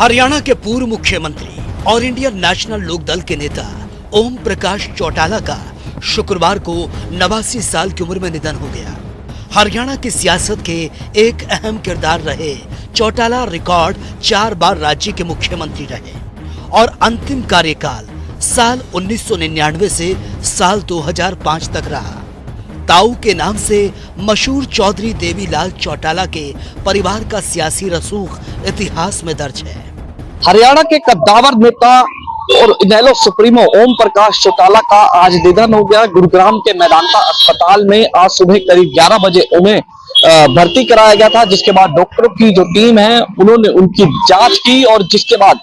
हरियाणा के पूर्व मुख्यमंत्री और इंडियन नेशनल लोकदल के नेता ओम प्रकाश चौटाला का शुक्रवार को 89 साल की उम्र में निधन हो गया। हरियाणा की सियासत के एक अहम किरदार रहे चौटाला रिकॉर्ड 4 बार राज्य के मुख्यमंत्री रहे और अंतिम कार्यकाल साल 1999 से साल 2005 तक रहा। ताऊ के नाम से मशहूर चौधरी देवीलाल चौटाला के परिवार का सियासी रसूख इतिहास में दर्ज है। हरियाणा के कद्दावर नेता और इनेलो सुप्रीमो ओम प्रकाश चौटाला का आज निधन हो गया। गुरुग्राम के मेदांता अस्पताल में आज सुबह करीब 11 बजे उन्हें भर्ती कराया गया था, जिसके बाद डॉक्टरों की जो टीम है उन्होंने उनकी जांच की और जिसके बाद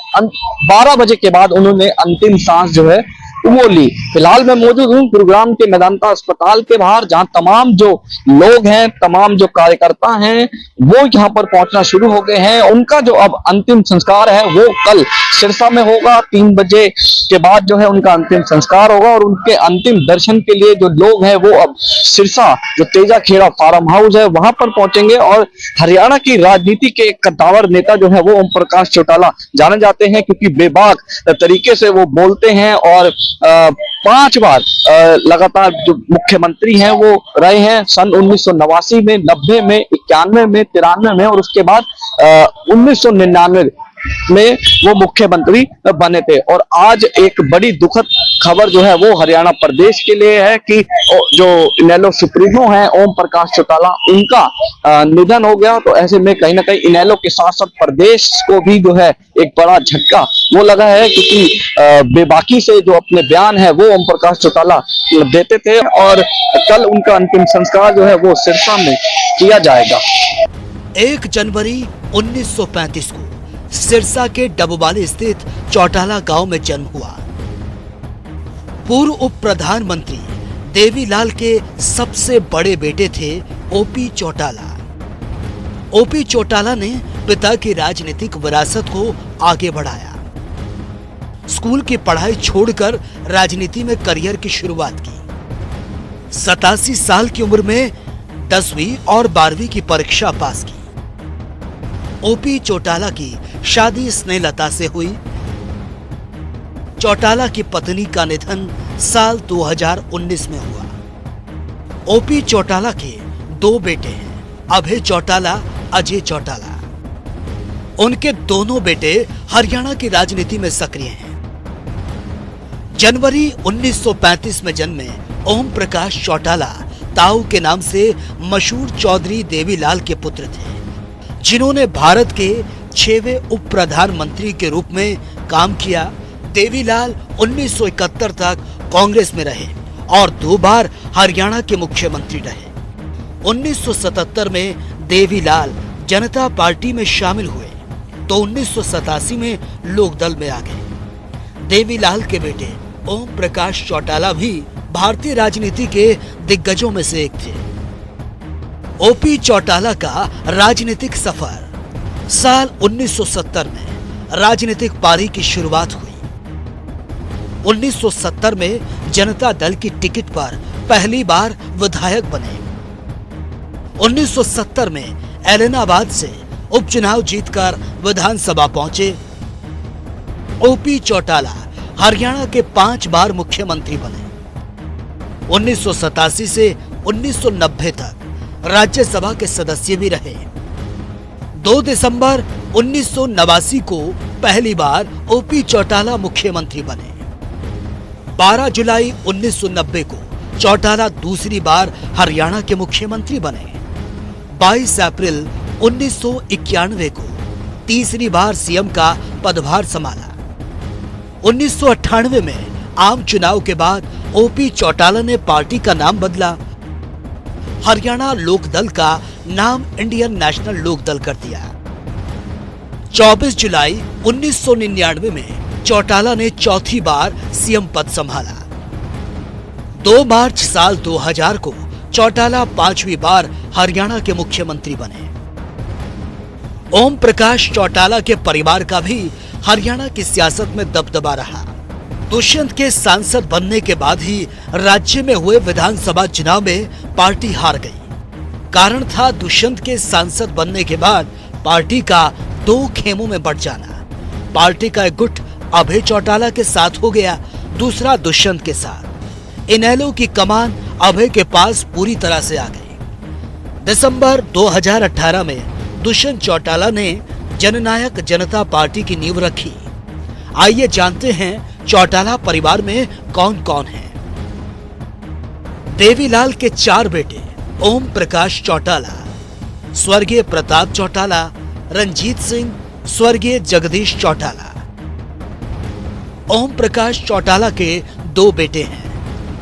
12 बजे के बाद उन्होंने अंतिम सांस जो है वो ली। फिलहाल मैं मौजूद हूँ गुरुग्राम के मेदांता अस्पताल के बाहर, जहां तमाम जो लोग हैं, तमाम जो कार्यकर्ता हैं, वो यहाँ पर पहुंचना शुरू हो गए हैं। उनका जो अब अंतिम संस्कार है वो कल सिरसा में होगा। 3 बजे के बाद जो है उनका अंतिम संस्कार होगा और उनके अंतिम दर्शन के लिए जो लोग हैं वो अब सिरसा जो तेजा खेड़ा फार्म हाउस है वहां पर पहुंचेंगे। और हरियाणा की राजनीति के एक कद्दावर नेता जो है वो ओम प्रकाश चौटाला जाने जाते हैं, क्योंकि बेबाक तरीके से वो बोलते हैं और 5 बार लगातार जो मुख्यमंत्री हैं वो रहे हैं। सन 1989 में, 90 में, 91 में, 93 में और उसके बाद 1999 में वो मुख्यमंत्री बने थे। और आज एक बड़ी दुखद खबर जो है वो हरियाणा प्रदेश के लिए है कि जो इनेलो सुप्रीमो है ओम प्रकाश चौटाला, उनका निधन हो गया। तो ऐसे में कहीं ना कहीं इनेलो के साथ साथ प्रदेश को भी जो है एक बड़ा झटका वो लगा है, क्योंकि बेबाकी से जो अपने बयान है वो ओम प्रकाश चौटाला देते थे। और कल उनका अंतिम संस्कार जो है वो सिरसा में किया जाएगा। 1 जनवरी 1935 को सिरसा के डबवाली स्थित चौटाला गांव में जन्म हुआ। पूर्व उप प्रधानमंत्री देवीलाल के सबसे बड़े बेटे थे ओपी चौटाला। ओपी चौटाला ने पिता की राजनीतिक विरासत को आगे बढ़ाया। स्कूल की पढ़ाई छोड़कर राजनीति में करियर की शुरुआत की। 87 साल की उम्र में 10वीं और 12वीं की परीक्षा पास की। ओपी चौटाला की शादी स्नेहलता से हुई। चौटाला की पत्नी का निधन साल 2019 में हुआ। ओपी चौटाला के 2 बेटे हैं, अभय चौटाला, अजय चौटाला। उनके दोनों बेटे हरियाणा की राजनीति में सक्रिय हैं। जनवरी 1935 में जन्मे ओम प्रकाश चौटाला ताऊ के नाम से मशहूर चौधरी देवीलाल के पुत्र थे, जिन्होंने भारत के 6वें उप प्रधानमंत्री के रूप में काम किया। देवीलाल 1971 तक कांग्रेस में रहे और 2 बार हरियाणा के मुख्यमंत्री रहे। 1977 में देवीलाल जनता पार्टी में शामिल हुए तो 1987 में लोकदल में आ गए। देवीलाल के बेटे ओम प्रकाश चौटाला भी भारतीय राजनीति के दिग्गजों में से एक थे। ओपी चौटाला का राजनीतिक सफर साल 1970 में राजनीतिक पारी की शुरुआत हुई। 1970 में जनता दल की टिकट पर पहली बार विधायक बने। 1970 में एलनाबाद से उपचुनाव जीतकर विधानसभा पहुंचे। ओपी चौटाला हरियाणा के 5 बार मुख्यमंत्री बने। 1987 से 1990 तक राज्यसभा के सदस्य भी रहे। 2 दिसंबर 1989 को पहली बार ओपी चौटाला मुख्यमंत्री बने। 12 जुलाई 1990 को चौटाला दूसरी बार हरियाणा के मुख्यमंत्री बने। 22 अप्रैल 1991 को तीसरी बार सीएम का पदभार संभाला। 1998 में आम चुनाव के बाद ओपी चौटाला ने पार्टी का नाम बदला। हरियाणा लोकदल का नाम इंडियन नेशनल लोकदल कर दिया। 24 जुलाई 1999 में चौटाला ने चौथी बार सीएम पद संभाला। 2 मार्च साल 2000 को चौटाला 5वीं बार हरियाणा के मुख्यमंत्री बने। ओम प्रकाश चौटाला के परिवार का भी हरियाणा की सियासत में दबदबा रहा। दुष्यंत के सांसद बनने के बाद ही राज्य में हुए विधानसभा चुनाव में पार्टी हार गई। कारण था दुष्यंत के सांसद बनने के बाद पार्टी का 2 खेमों में बंट जाना। पार्टी का एक गुट अभय चौटाला के साथ हो गया, दूसरा दुष्यंत के साथ। इनेलो की कमान अभय के पास पूरी तरह से आ गई। दिसंबर 2018 में दुष्यंत चौटाला ने जननायक जनता पार्टी की नींव रखी। आइए जानते हैं चौटाला परिवार में कौन कौन है। देवीलाल के 4 बेटे ओम प्रकाश चौटाला, स्वर्गीय प्रताप चौटाला, रंजीत सिंह, स्वर्गीय जगदीश चौटाला। ओम प्रकाश चौटाला के 2 बेटे हैं,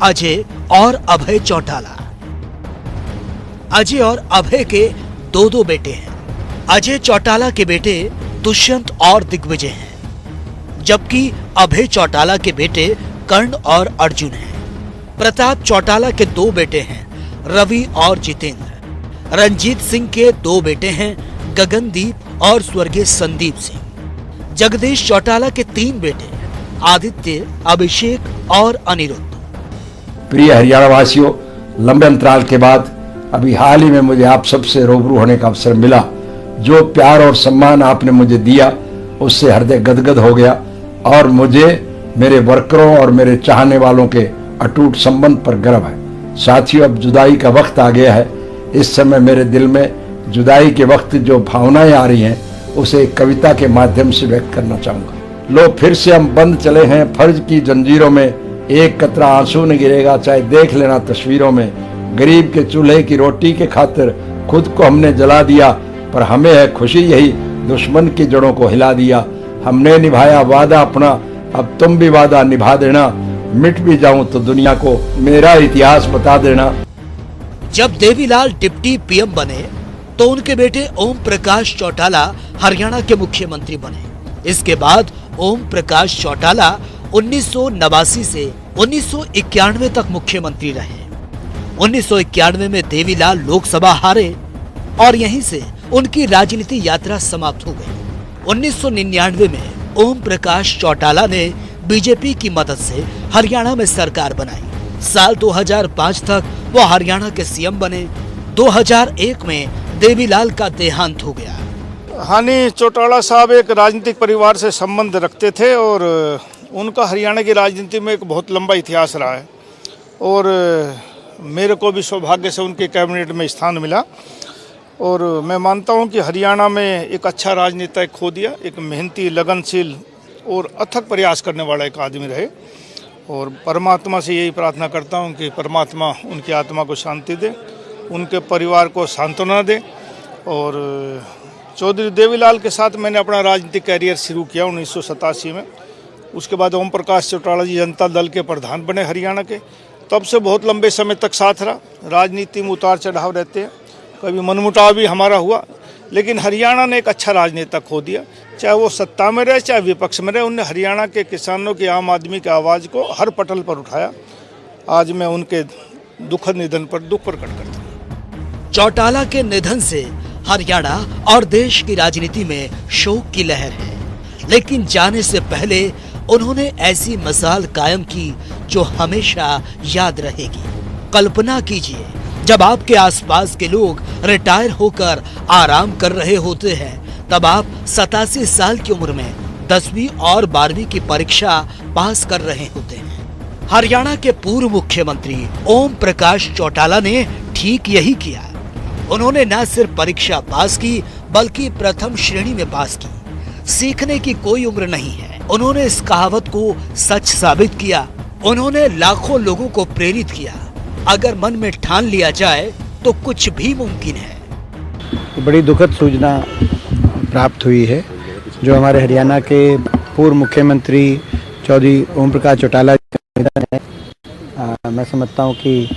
अजय और अभय चौटाला। अजय और अभय के 2 बेटे हैं। अजय चौटाला के बेटे दुष्यंत और दिग्विजय हैं, जबकि अभय चौटाला के बेटे कर्ण और अर्जुन हैं। प्रताप चौटाला के 2 बेटे हैं, रवि और जितेंद्र। रंजीत सिंह के 2 बेटे हैं, गगनदीप और स्वर्गीय संदीप सिंह। जगदीश चौटाला के 3 बेटे, आदित्य, अभिषेक और अनिरुद्ध। प्रिय हरियाणा वासियों, लंबे अंतराल के बाद अभी हाल ही में मुझे आप सबसे रूबरू होने का अवसर मिला। जो प्यार और सम्मान आपने मुझे दिया उससे हृदय गदगद हो गया और मुझे मेरे वर्करों और मेरे चाहने वालों के अटूट संबंध पर गर्व है। साथियों, अब जुदाई का वक्त आ गया है। इस समय मेरे दिल में जुदाई के वक्त जो भावनाएं आ रही हैं उसे एक कविता के माध्यम से व्यक्त करना चाहूंगा। लो फिर से हम बंद चले हैं फर्ज की जंजीरों में, एक कतरा आंसू न गिरेगा चाहे देख लेना तस्वीरों में। गरीब के चूल्हे की रोटी के खातिर खुद को हमने जला दिया, पर हमें है खुशी यही दुश्मन की जड़ों को हिला दिया। हमने निभाया वादा अपना, अब तुम भी वादा निभा देना। मिट भी जाऊं तो दुनिया को मेरा इतिहास बता देना। जब देवीलाल डिप्टी पीएम बने तो उनके बेटे ओम प्रकाश चौटाला हरियाणा के मुख्यमंत्री बने। इसके बाद ओम प्रकाश चौटाला 1989 से 1991 तक मुख्यमंत्री रहे। 1991 में देवीलाल लोकसभा हारे और यहीं से उनकी राजनीति यात्रा समाप्त हो गई। 1999 में ओम प्रकाश चौटाला ने बीजेपी की मदद से हरियाणा में सरकार बनाई। साल 2005 तक वो हरियाणा के सीएम बने। 2001 में देवीलाल का देहांत हो गया। हानि चौटाला साहब एक राजनीतिक परिवार से संबंध रखते थे और उनका हरियाणा की राजनीति में एक बहुत लंबा इतिहास रहा है और मेरे को भी सौभाग्य से उनके कैबिनेट में स्थान मिला। और मैं मानता हूं कि हरियाणा में एक अच्छा राजनेता खो दिया, एक मेहनती, लगनशील और अथक प्रयास करने वाला एक आदमी रहे। और परमात्मा से यही प्रार्थना करता हूं कि परमात्मा उनकी आत्मा को शांति दे, उनके परिवार को सांत्वना दे। और चौधरी देवीलाल के साथ मैंने अपना राजनीतिक कैरियर शुरू किया 1987 में। उसके बाद ओम प्रकाश चौटाला जी जनता दल के प्रधान बने हरियाणा के। तब से बहुत लंबे समय तक साथ रहा। राजनीति में उतार चढ़ाव रहते हैं, कभी मनमुटाव भी हमारा हुआ, लेकिन हरियाणा ने एक अच्छा राजनेता खो दिया। चाहे वो सत्ता में रहे चाहे विपक्ष में रहे, उनने हरियाणा के किसानों की, आम आदमी की आवाज़ को हर पटल पर उठाया। आज मैं उनके दुखद निधन पर दुख प्रकट करता हूँ। चौटाला के निधन से हरियाणा और देश की राजनीति में शोक की लहर है, लेकिन जाने से पहले उन्होंने ऐसी मिसाल कायम की जो हमेशा याद रहेगी। कल्पना कीजिए, जब आपके आसपास के लोग रिटायर होकर आराम कर रहे होते हैं, तब आप 87 साल की उम्र में 10वीं और 12वीं की परीक्षा पास कर रहे होते हैं। हरियाणा के पूर्व मुख्यमंत्री ओम प्रकाश चौटाला ने ठीक यही किया। उन्होंने न सिर्फ परीक्षा पास की बल्कि प्रथम श्रेणी में पास की। सीखने की कोई उम्र नहीं है। उन्होंने इस कहावत को सच साबित किया। उन्होंने लाखों लोगों को प्रेरित किया। अगर मन में ठान लिया जाए तो कुछ भी मुमकिन है। बड़ी दुखद सूचना प्राप्त हुई है जो हमारे हरियाणा के पूर्व मुख्यमंत्री चौधरी ओम प्रकाश चौटाला का निधन है। मैं समझता हूँ कि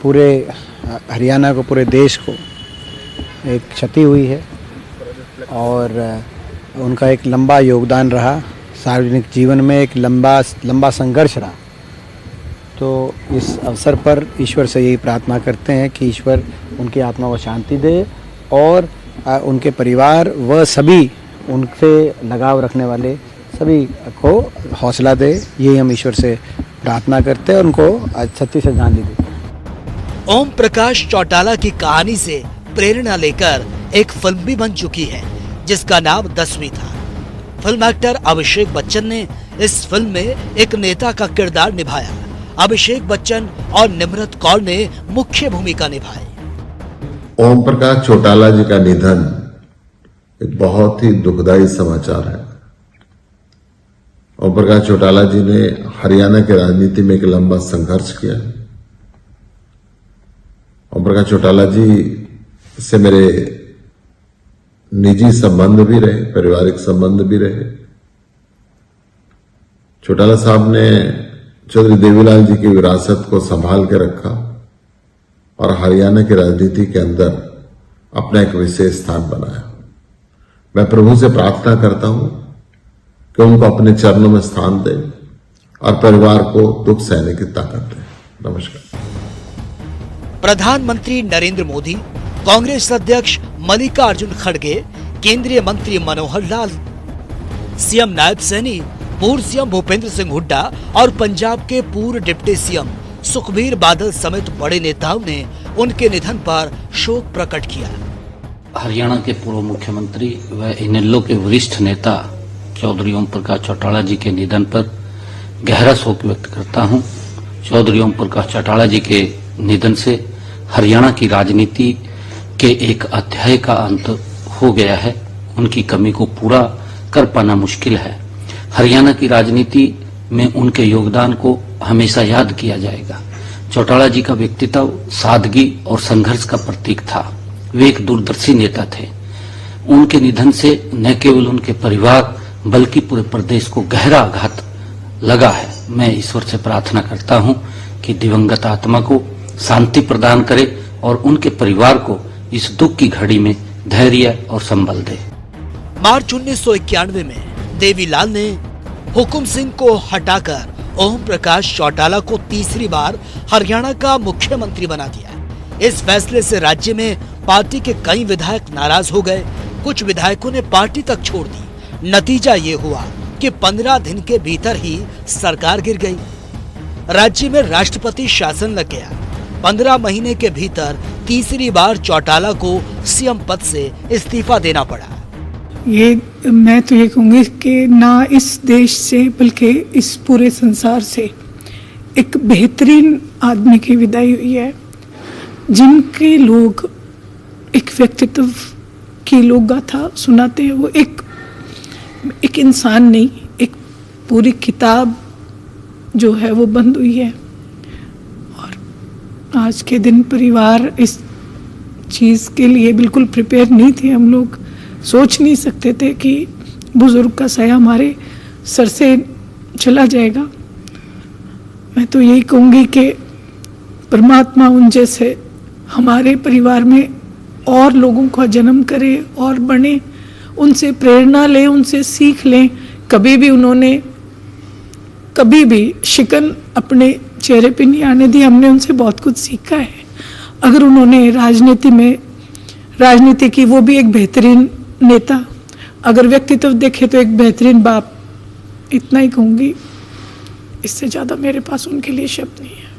पूरे हरियाणा को, पूरे देश को एक क्षति हुई है और उनका एक लंबा योगदान रहा। सार्वजनिक जीवन में एक लंबा संघर्ष रहा। तो इस अवसर पर ईश्वर से यही प्रार्थना करते हैं कि ईश्वर उनकी आत्मा को शांति दे और उनके परिवार व सभी उनसे लगाव रखने वाले सभी को हौसला दे। यही हम ईश्वर से प्रार्थना करते हैं और उनको सच्ची श्रद्धांजलि देते हैं। ओम प्रकाश चौटाला की कहानी से प्रेरणा लेकर एक फिल्म भी बन चुकी है जिसका नाम 10वीं था। फिल्म एक्टर अभिषेक बच्चन ने इस फिल्म में एक नेता का किरदार निभाया। अभिषेक बच्चन और निम्रत कौर ने मुख्य भूमिका निभाई। ओम प्रकाश चौटाला जी का निधन एक बहुत ही दुखदाई समाचार है। ओम प्रकाश चौटाला जी ने हरियाणा की राजनीति में एक लंबा संघर्ष किया। ओम प्रकाश चौटाला जी से मेरे निजी संबंध भी रहे, पारिवारिक संबंध भी रहे। चौटाला साहब ने चौधरी देवीलाल जी की विरासत को संभाल के रखा और हरियाणा की राजनीति के अंदर अपना एक विशेष स्थान बनाया। मैं प्रभु से प्रार्थना करता हूं कि उनको अपने चरणों में स्थान दे और परिवार को दुख सहने की ताकत दे। नमस्कार। प्रधानमंत्री नरेंद्र मोदी, कांग्रेस अध्यक्ष मल्लिकार्जुन खड़गे, केंद्रीय मंत्री मनोहर लाल, सीएम नायब सैनी, पूर्व सीएम भूपेंद्र सिंह हुड्डा और पंजाब के पूर्व डिप्टी सीएम सुखबीर बादल समेत बड़े नेताओं ने उनके निधन पर शोक प्रकट किया। हरियाणा के पूर्व मुख्यमंत्री व इनेलो के वरिष्ठ नेता चौधरी ओम प्रकाश चौटाला जी के निधन पर गहरा शोक व्यक्त करता हूं। चौधरी ओम प्रकाश चौटाला जी के निधन से हरियाणा की राजनीति के एक अध्याय का अंत हो गया है। उनकी कमी को पूरा कर पाना मुश्किल है। हरियाणा की राजनीति में उनके योगदान को हमेशा याद किया जाएगा। चौटाला जी का व्यक्तित्व सादगी और संघर्ष का प्रतीक था। वे एक दूरदर्शी नेता थे। उनके निधन से न केवल उनके परिवार बल्कि पूरे प्रदेश को गहरा आघात लगा है। मैं ईश्वर से प्रार्थना करता हूं कि दिवंगत आत्मा को शांति प्रदान करे और उनके परिवार को इस दुख की घड़ी में धैर्य और संबल दे। मार्च 1991 में देवीलाल ने हुकुम सिंह को हटाकर ओम प्रकाश चौटाला को तीसरी बार हरियाणा का मुख्यमंत्री बना दिया। इस फैसले से राज्य में पार्टी के कई विधायक नाराज हो गए। कुछ विधायकों ने पार्टी तक छोड़ दी। नतीजा ये हुआ कि 15 दिन के भीतर ही सरकार गिर गई। राज्य में राष्ट्रपति शासन लग गया। 15 महीने के भीतर तीसरी बार चौटाला को सीएम पद से इस्तीफा देना पड़ा। मैं तो ये कहूँगी कि ना इस देश से बल्कि इस पूरे संसार से एक बेहतरीन आदमी की विदाई हुई है, जिनके लोग एक व्यक्तित्व की लोक गाथा सुनाते हैं। वो एक इंसान नहीं, एक पूरी किताब जो है वो बंद हुई है। और आज के दिन परिवार इस चीज़ के लिए बिल्कुल प्रिपेयर नहीं थे। हम लोग सोच नहीं सकते थे कि बुजुर्ग का साया हमारे सर से चला जाएगा। मैं तो यही कहूँगी कि परमात्मा उन जैसे हमारे परिवार में और लोगों का जन्म करे और बने, उनसे प्रेरणा लें, उनसे सीख लें। कभी भी शिकन अपने चेहरे पे नहीं आने दी। हमने उनसे बहुत कुछ सीखा है। अगर उन्होंने राजनीति की, वो भी एक बेहतरीन नेता, अगर व्यक्तित्व देखे तो एक बेहतरीन बाप। इतना ही कहूँगी, इससे ज़्यादा मेरे पास उनके लिए शब्द नहीं है।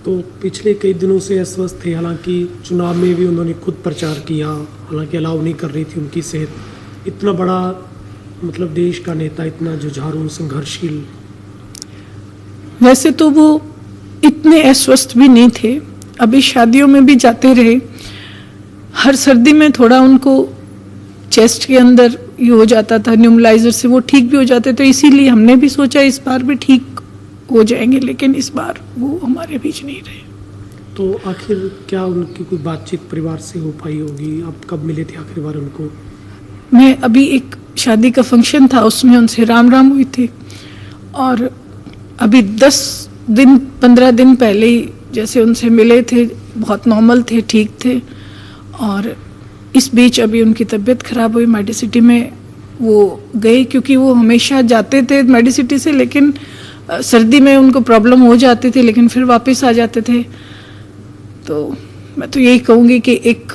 तो पिछले कई दिनों से अस्वस्थ थे, हालांकि चुनाव में भी उन्होंने खुद प्रचार किया, हालांकि अलाउ नहीं कर रही थी उनकी सेहत। इतना बड़ा मतलब देश का नेता, इतना जुझारू, संघर्षशील। वैसे तो वो इतने अस्वस्थ भी नहीं थे। अभी शादियों में भी जाते रहे। हर सर्दी में थोड़ा उनको चेस्ट के अंदर ये हो जाता था, न्यूमलाइजर से वो ठीक भी हो जाते। तो इसीलिए हमने भी सोचा इस बार भी ठीक हो जाएंगे, लेकिन इस बार वो हमारे बीच नहीं रहे। तो आखिर क्या उनकी कोई बातचीत परिवार से हो पाई होगी? आप कब मिले थे आखिरी बार उनको? मैं अभी एक शादी का फंक्शन था, उसमें उनसे राम हुई थी। और अभी 15 दिन पहले ही जैसे उनसे मिले थे, बहुत नॉर्मल थे, ठीक थे। और इस बीच अभी उनकी तबीयत खराब हुई। मेडिसिटी में वो गए, क्योंकि वो हमेशा जाते थे मेडिसिटी से, लेकिन सर्दी में उनको प्रॉब्लम हो जाती थी, लेकिन फिर वापस आ जाते थे। तो मैं तो यही कहूँगी कि एक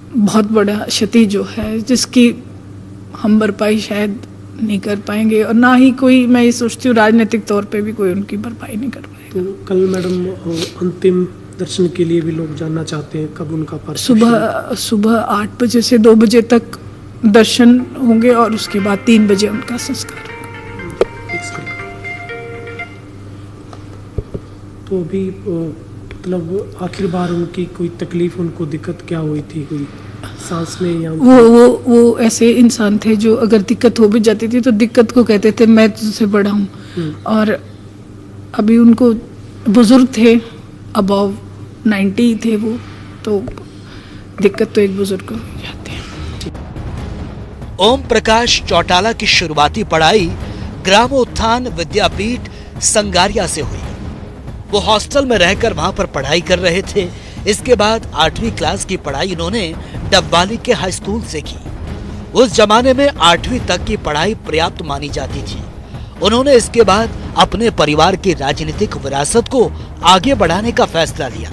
बहुत बड़ा क्षति जो है, जिसकी हम भरपाई शायद नहीं कर पाएंगे, और ना ही कोई, मैं ये सोचती हूँ राजनीतिक तौर पे भी कोई उनकी भरपाई नहीं कर पाएगा। तो कल मैडम अंतिम दर्शन के लिए भी लोग जानना चाहते हैं, कब उनका सुबह 8 बजे से 2 बजे तक दर्शन होंगे और उसके बाद 3 बजे उनका संस्कार। तो अभी मतलब आखिर बार उनकी कोई तकलीफ, उनको दिक्कत क्या हुई थी, कोई सांस में या वो ऐसे इंसान थे जो अगर दिक्कत हो भी जाती थी तो दिक्कत को कहते थे मैं तुझसे बड़ा हूँ। और अभी उनको बुजुर्ग थे, अबव 90 थे वो, तो दिक्कत तो एक बुजुर्ग को हो जाती है। ओम प्रकाश चौटाला की शुरुआती पढ़ाई ग्रामोत्थान विद्यापीठ संगारिया से हुई। वो हॉस्टल में रहकर वहां पर पढ़ाई कर रहे थे। इसके बाद 8वीं क्लास की पढ़ाई इन्होंने डब्बाली के हाई स्कूल से की। उस जमाने में 8वीं तक की पढ़ाई पर्याप्त मानी जाती थी। उन्होंने इसके बाद अपने परिवार की राजनीतिक विरासत को आगे बढ़ाने का फैसला लिया।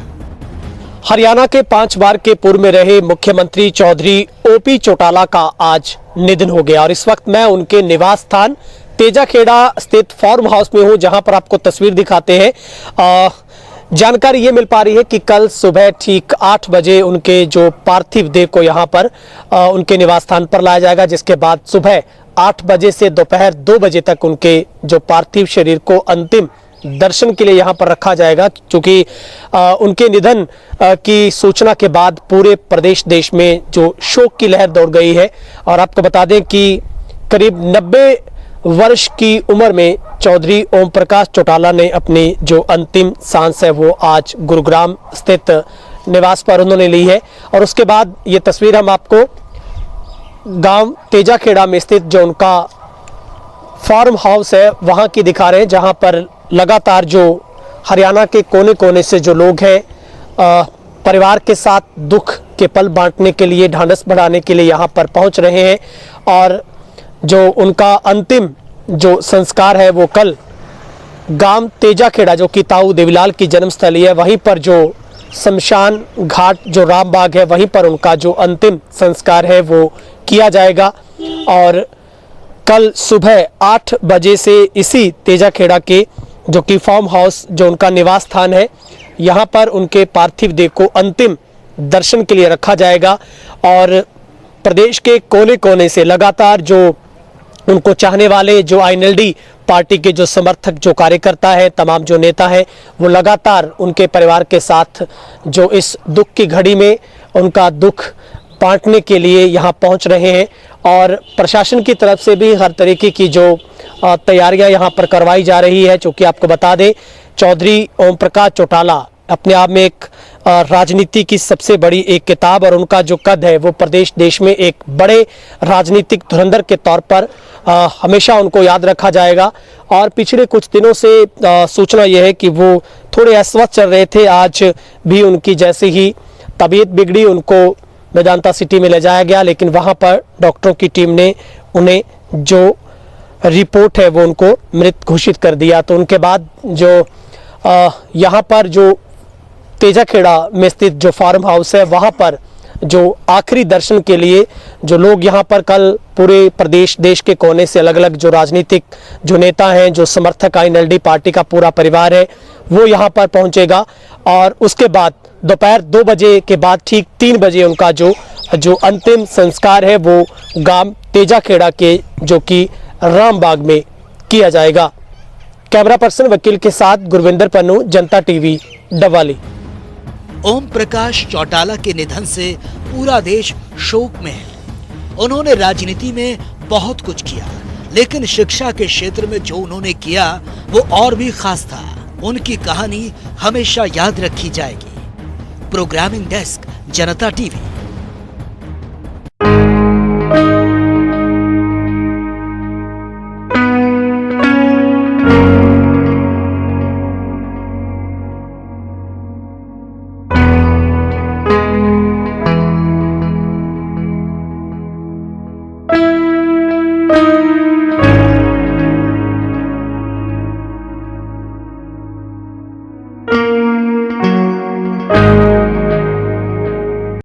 हरियाणा के 5 बार के पूर्व में रहे मुख्यमंत्री चौधरी ओपी चौटाला का आज निधन हो गया और इस वक्त मैं उनके निवास स्थान तेजाखेड़ा स्थित फार्म हाउस में हूं, जहां पर आपको तस्वीर दिखाते हैं। जानकारी ये मिल पा रही है कि कल सुबह ठीक 8 बजे उनके जो पार्थिव देह को यहां पर उनके निवास स्थान पर लाया जाएगा, जिसके बाद सुबह 8 बजे से दोपहर 2 बजे तक उनके जो पार्थिव शरीर को अंतिम दर्शन के लिए यहां पर रखा जाएगा। क्योंकि उनके निधन की सूचना के बाद पूरे प्रदेश देश में जो शोक की लहर दौड़ गई है। और आपको बता दें कि करीब 90 वर्ष की उम्र में चौधरी ओम प्रकाश चौटाला ने अपनी जो अंतिम सांस है वो आज गुरुग्राम स्थित निवास पर उन्होंने ली है। और उसके बाद ये तस्वीर हम आपको गांव तेजाखेड़ा में स्थित जो उनका फार्म हाउस है वहां की दिखा रहे हैं, जहां पर लगातार जो हरियाणा के कोने कोने से जो लोग हैं परिवार के साथ दुख के पल बांटने के लिए, ढांढस बढ़ाने के लिए यहाँ पर पहुँच रहे हैं। और जो उनका अंतिम जो संस्कार है वो कल गांव तेजाखेड़ा जो कि ताऊ देवीलाल की जन्मस्थली है वहीं पर जो शमशान घाट जो रामबाग है वहीं पर उनका जो अंतिम संस्कार है वो किया जाएगा। और कल सुबह 8 बजे से इसी तेजाखेड़ा के जो कि फार्म हाउस जो उनका निवास स्थान है यहाँ पर उनके पार्थिव देह को अंतिम दर्शन के लिए रखा जाएगा। और प्रदेश के कोने कोने से लगातार जो उनको चाहने वाले, जो आईएनएलडी पार्टी के जो समर्थक, जो कार्यकर्ता है, तमाम जो नेता हैं, वो लगातार उनके परिवार के साथ जो इस दुख की घड़ी में उनका दुख बांटने के लिए यहाँ पहुँच रहे हैं। और प्रशासन की तरफ से भी हर तरीके की जो तैयारियां यहाँ पर करवाई जा रही है। क्योंकि आपको बता दें चौधरी ओम प्रकाश चौटाला अपने आप में एक राजनीति की सबसे बड़ी एक किताब और उनका जो कद है वो प्रदेश देश में एक बड़े राजनीतिक धुरंधर के तौर पर हमेशा उनको याद रखा जाएगा। और पिछले कुछ दिनों से सूचना यह है कि वो थोड़े अस्वस्थ चल रहे थे। आज भी उनकी जैसे ही तबीयत बिगड़ी उनको मेदांता सिटी में ले जाया गया, लेकिन वहाँ पर डॉक्टरों की टीम ने उन्हें जो रिपोर्ट है वो उनको मृत घोषित कर दिया। तो उनके बाद जो यहाँ पर जो तेजाखेड़ा में स्थित जो फार्म हाउस है वहाँ पर जो आखिरी दर्शन के लिए जो लोग यहाँ पर कल पूरे प्रदेश देश के कोने से अलग अलग जो राजनीतिक जो नेता हैं, जो समर्थक आईएनएलडी पार्टी का पूरा परिवार है वो यहाँ पर पहुँचेगा। और उसके बाद दोपहर 2 बजे के बाद ठीक 3 बजे उनका जो अंतिम संस्कार है वो गांव तेजाखेड़ा के जो कि रामबाग में किया जाएगा। कैमरा पर्सन वकील के साथ गुरविंदर पन्नू, जनता टीवी, डबवाली। ओम प्रकाश चौटाला के निधन से पूरा देश शोक में है। उन्होंने राजनीति में बहुत कुछ किया, लेकिन शिक्षा के क्षेत्र में जो उन्होंने किया वो और भी खास था। उनकी कहानी हमेशा याद रखी जाएगी। प्रोग्रामिंग डेस्क, जनता टीवी।